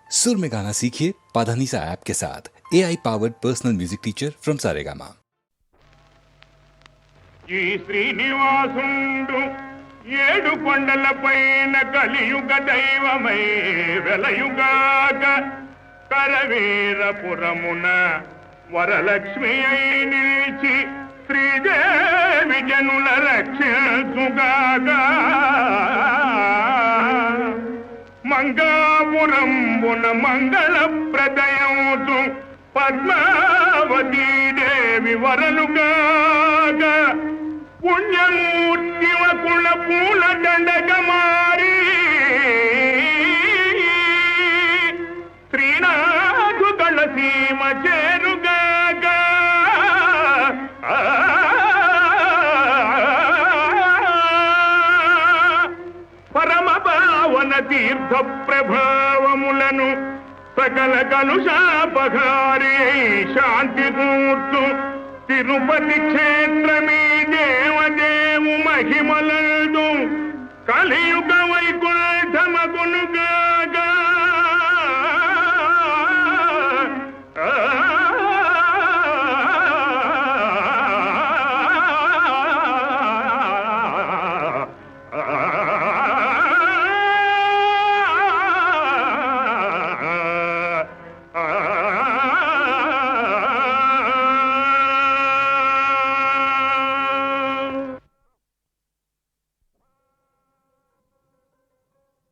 सुर में गाना सीखिए पाधानीसा ऐप के साथ। AI powered personal music teacher from Saregama. ఈ శ్రీనివాసుండు ఏడు కొండలపైన కలియుగ దైవమై వెలయుగాక కరవీరపురమున వరలక్ష్మి అయి నిలిచి శ్రీదేవి జనుల రక్షించుగాక మంగాపురంబున మంగళ ప్రదయంచు పద్మావతీ దేవి వరలుగాక పుణ్యమూర్తి వకుల పూల దండగ మారి శ్రీనాథుగళ సీమ చేరుగాక పరమ పావన తీర్థ ప్రభావములను సకల కలుషాపహారి శాంతి కూర్చు తిరుపతి క్షేత్రమీ దేవదేవు మహిమలందు కలియుగ వైకుంఠమగునుగా